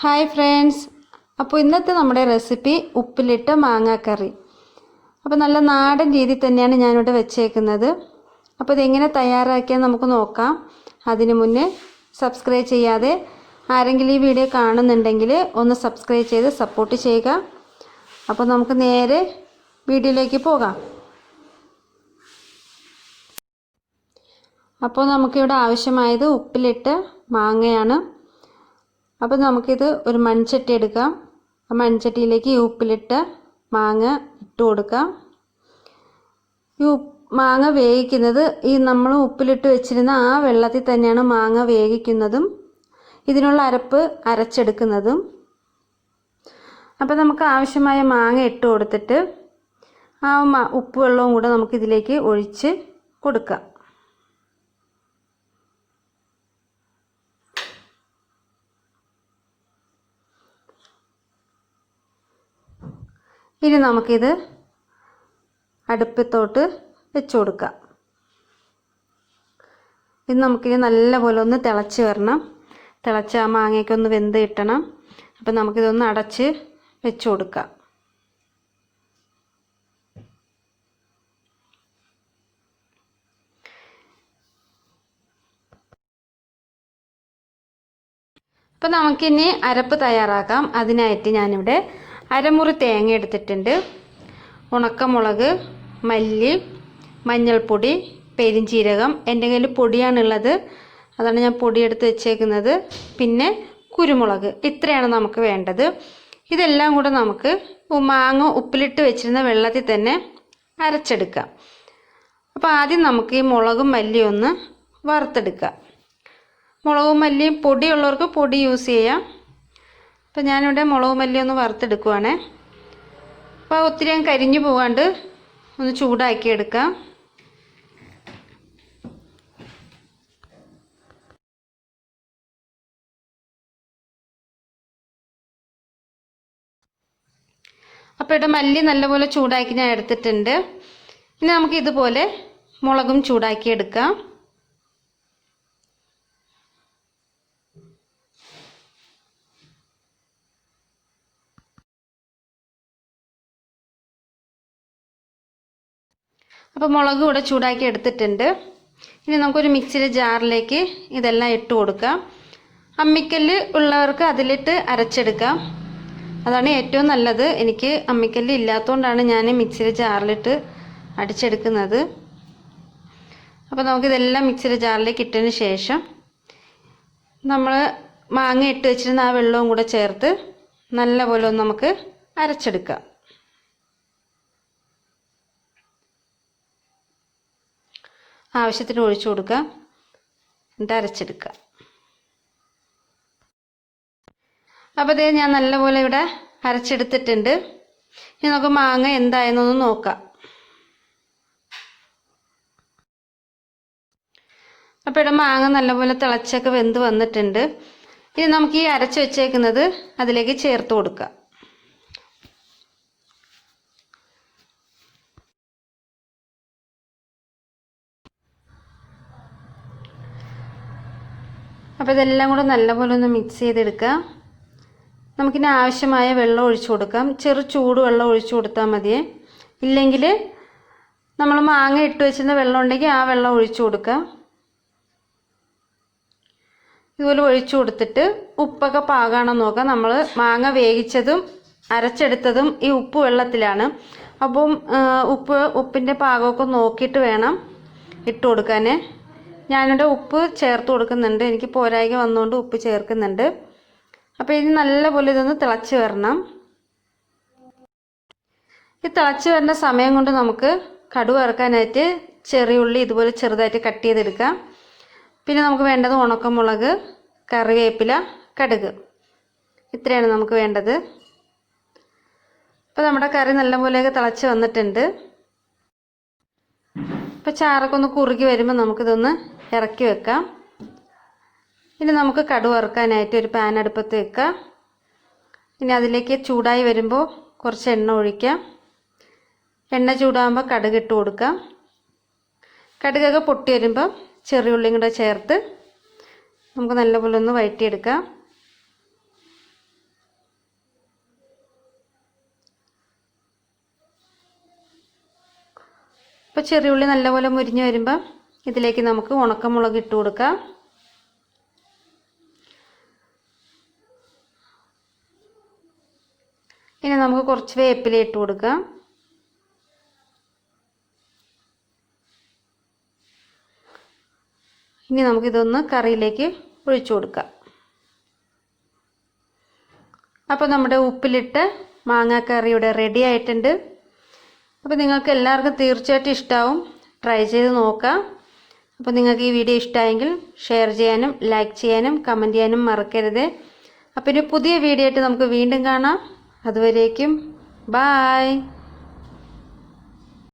Hi friends, അപ്പോൾ ഇന്നത്തെ നമ്മുടെ റെസിപ്പി ഉപ്പിലിട്ട മാങ്ങാക്കറി. അപ്പോൾ നല്ല നാടൻ രീതി തന്നെയാണ് ഞാനിവിടെ വെച്ചേക്കുന്നത്. അപ്പോൾ ഇതെങ്ങനെ തയ്യാറാക്കിയാൽ നമുക്ക് നോക്കാം. അതിനു മുന്നേ സബ്സ്ക്രൈബ് ചെയ്യാതെ ആരെങ്കിലും ഈ വീഡിയോ കാണുന്നുണ്ടെങ്കിൽ ഒന്ന് സബ്സ്ക്രൈബ് ചെയ്ത് സപ്പോർട്ട് ചെയ്യുക. അപ്പോൾ നമുക്ക് നേരെ വീഡിയോയിലേക്ക് പോകാം. അപ്പോൾ നമുക്കിവിടെ ആവശ്യമായത് ഉപ്പിലിട്ട മാങ്ങയാണ്. അപ്പോൾ നമുക്കിത് ഒരു മൺചട്ടി എടുക്കാം. ആ മൺചട്ടിയിലേക്ക് ഈ ഉപ്പിലിട്ട മാങ്ങ ഇട്ട് കൊടുക്കാം. ഈ മാങ്ങ വേവിക്കുന്നത് ഈ നമ്മൾ ഉപ്പിലിട്ട് വെച്ചിരുന്ന ആ വെള്ളത്തിൽ തന്നെയാണ് മാങ്ങ വേവിക്കുന്നതും ഇതിനുള്ള അരപ്പ് അരച്ചെടുക്കുന്നതും. അപ്പോൾ നമുക്ക് ആവശ്യമായ മാങ്ങ ഇട്ട് കൊടുത്തിട്ട് ആ ഉപ്പ് വെള്ളവും കൂടെ നമുക്കിതിലേക്ക് ഒഴിച്ച് കൊടുക്കാം. ഇനി നമുക്കിത് അടുപ്പത്തോട്ട് വെച്ച് കൊടുക്കാം. ഇത് നമുക്കിനി നല്ലപോലെ ഒന്ന് തിളച്ച് വരണം. തിളച്ച് ആ മാങ്ങയൊക്കെ ഒന്ന് വെന്ത് കിട്ടണം. അപ്പം നമുക്കിതൊന്ന് അടച്ച് വെച്ച് കൊടുക്കാം. അപ്പം നമുക്കിനി അരപ്പ് തയ്യാറാക്കാം. അതിനായിട്ട് ഞാനിവിടെ അരമുറി തേങ്ങ എടുത്തിട്ടുണ്ട്. ഉണക്കമുളക്, മല്ലി, മഞ്ഞൾപ്പൊടി, പെരിഞ്ചീരകം, എൻ്റെ കയ്യിൽ പൊടിയാണുള്ളത്, അതാണ് ഞാൻ പൊടിയെടുത്ത് വെച്ചേക്കുന്നത്. പിന്നെ കുരുമുളക്, ഇത്രയാണ് നമുക്ക് വേണ്ടത്. ഇതെല്ലാം കൂടെ നമുക്ക് മാങ്ങ ഉപ്പിലിട്ട് വെച്ചിരുന്ന വെള്ളത്തിൽ തന്നെ അരച്ചെടുക്കാം. അപ്പോൾ ആദ്യം നമുക്ക് ഈ മുളകും മല്ലിയും ഒന്ന് വറുത്തെടുക്കാം. മുളകും മല്ലിയും പൊടിയുള്ളവർക്ക് പൊടി യൂസ് ചെയ്യാം. അപ്പോൾ ഞാനിവിടെ മുളക് മല്ലി ഒന്ന് വറുത്തെടുക്കുവാണ്. അപ്പോൾ ഒത്തിരി കരിഞ്ഞു പോകാണ്ട് ഒന്ന് ചൂടാക്കി എടുക്കാം. അപ്പോൾ ഇവിടെ മല്ലി നല്ലപോലെ ചൂടാക്കി ഞാൻ എടുത്തിട്ടുണ്ട്. ഇനി നമുക്ക് ഇതുപോലെ മുളകും ചൂടാക്കി എടുക്കാം. അപ്പോൾ മുളക് കൂടെ ചൂടാക്കി എടുത്തിട്ടുണ്ട്. ഇനി നമുക്കൊരു മിക്സിയുടെ ജാറിലേക്ക് ഇതെല്ലാം ഇട്ട് കൊടുക്കാം. അമ്മിക്കല്ല് ഉള്ളവർക്ക് അതിലിട്ട് അരച്ചെടുക്കാം, അതാണ് ഏറ്റവും നല്ലത്. എനിക്ക് അമ്മിക്കല്ല് ഇല്ലാത്തതുകൊണ്ടാണ് ഞാൻ മിക്സിയുടെ ജാറിലിട്ട് അടിച്ചെടുക്കുന്നത്. അപ്പോൾ നമുക്കിതെല്ലാം മിക്സിയുടെ ജാറിലേക്ക് ഇട്ടതിന് ശേഷം നമ്മൾ മാങ്ങ ഇട്ട് വെച്ചിരുന്ന ആ വെള്ളവും കൂടെ ചേർത്ത് നല്ലപോലെ ഒന്ന് നമുക്ക് അരച്ചെടുക്കാം. ആവശ്യത്തിന് ഒഴിച്ചു കൊടുക്കുക, എന്നിട്ട് അരച്ചെടുക്കുക. അപ്പോൾ ഇത് ഞാൻ നല്ലപോലെ ഇവിടെ അരച്ചെടുത്തിട്ടുണ്ട്. ഇനി നമുക്ക് മാങ്ങ എന്തായെന്നൊന്ന് നോക്കാം. അപ്പോൾ ഇവിടെ മാങ്ങ നല്ലപോലെ തിളച്ചൊക്കെ വെന്ത് വന്നിട്ടുണ്ട്. ഇനി നമുക്ക് ഈ അരച്ച് വെച്ചേക്കുന്നത് അതിലേക്ക് ചേർത്ത് കൊടുക്കാം. അപ്പോൾ ഇതെല്ലാം കൂടെ നല്ലപോലെ ഒന്ന് മിക്സ് ചെയ്തെടുക്കാം. നമുക്കിനി ആവശ്യമായ വെള്ളം ഒഴിച്ചു കൊടുക്കാം. ചെറു ചൂടുവെള്ളം ഒഴിച്ചു കൊടുത്താൽ മതിയേ. ഇല്ലെങ്കിൽ നമ്മൾ മാങ്ങ ഇട്ട് വെച്ചിരുന്ന വെള്ളം ഉണ്ടെങ്കിൽ ആ വെള്ളം ഒഴിച്ചു കൊടുക്കാം. ഇതുപോലെ ഒഴിച്ചു കൊടുത്തിട്ട് ഉപ്പൊക്കെ പാകാണോ നോക്കാം. നമ്മൾ മാങ്ങ വേവിച്ചതും അരച്ചെടുത്തതും ഈ ഉപ്പ് വെള്ളത്തിലാണ്. അപ്പം ഉപ്പിൻ്റെ പാകമൊക്കെ നോക്കിയിട്ട് വേണം ഇട്ട് കൊടുക്കാൻ. ഞാനിവിടെ ഉപ്പ് ചേർത്ത് കൊടുക്കുന്നുണ്ട്, എനിക്ക് പോരായ്ക വന്നുകൊണ്ട് ഉപ്പ് ചേർക്കുന്നുണ്ട്. അപ്പോൾ ഇനി നല്ലപോലെ ഇതൊന്ന് തിളച്ച് വരണം. ഈ തിളച്ച് വരുന്ന സമയം കൊണ്ട് നമുക്ക് കടുക് വറുക്കാനായിട്ട് ചെറിയ ഉള്ളി ഇതുപോലെ ചെറുതായിട്ട് കട്ട് ചെയ്തെടുക്കാം. പിന്നെ നമുക്ക് വേണ്ടത് ഉണക്കമുളക്, കറിവേപ്പില, കടുക്, ഇത്രയാണ് നമുക്ക് വേണ്ടത്. അപ്പോൾ നമ്മുടെ കറി നല്ലപോലെയൊക്കെ തിളച്ച് വന്നിട്ടുണ്ട്. ഇപ്പോൾ ചാറൊക്കെ ഒന്ന് കുറുകി വരുമ്പോൾ നമുക്കിതൊന്ന് ഇറക്കി വെക്കാം. ഇനി നമുക്ക് കടുക് വറുക്കാനായിട്ട് ഒരു പാൻ അടുപ്പത്ത് വെക്കാം. ഇനി അതിലേക്ക് ചൂടായി വരുമ്പോൾ കുറച്ച് എണ്ണ ഒഴിക്കാം. എണ്ണ ചൂടാകുമ്പോൾ കടുക് ഇട്ട് കൊടുക്കാം. കടുകൊക്കെ പൊട്ടി വരുമ്പോൾ ചെറിയ ഉള്ളിയും കൂടെ ചേർത്ത് നമുക്ക് നല്ലപോലെ ഒന്ന് വഴറ്റിയെടുക്കാം. അപ്പോൾ ചെറിയുള്ളി നല്ലപോലെ മുരിഞ്ഞ് വരുമ്പോൾ ഇതിലേക്ക് നമുക്ക് ഉണക്കമുളക് ഇട്ട് കൊടുക്കാം. ഇനി നമുക്ക് കുറച്ച് വേപ്പില ഇട്ട് കൊടുക്കാം. ഇനി നമുക്കിതൊന്ന് കറിയിലേക്ക് ഒഴിച്ചു കൊടുക്കാം. അപ്പോൾ നമ്മുടെ ഉപ്പിലിട്ട മാങ്ങാക്കറി ഇവിടെ റെഡി ആയിട്ടുണ്ട്. അപ്പോൾ നിങ്ങൾക്ക് എല്ലാവർക്കും തീർച്ചയായിട്ടും ഇഷ്ടമാവും. ട്രൈ ചെയ്ത് നോക്കാം. അപ്പോൾ നിങ്ങൾക്ക് ഈ വീഡിയോ ഇഷ്ടമായെങ്കിൽ ഷെയർ ചെയ്യാനും ലൈക്ക് ചെയ്യാനും കമൻറ്റ് ചെയ്യാനും മറക്കരുത്. അപ്പോൾ ഒരു പുതിയ വീഡിയോ ആയിട്ട് നമുക്ക് വീണ്ടും കാണാം. അതുവരേക്കും ബായ്.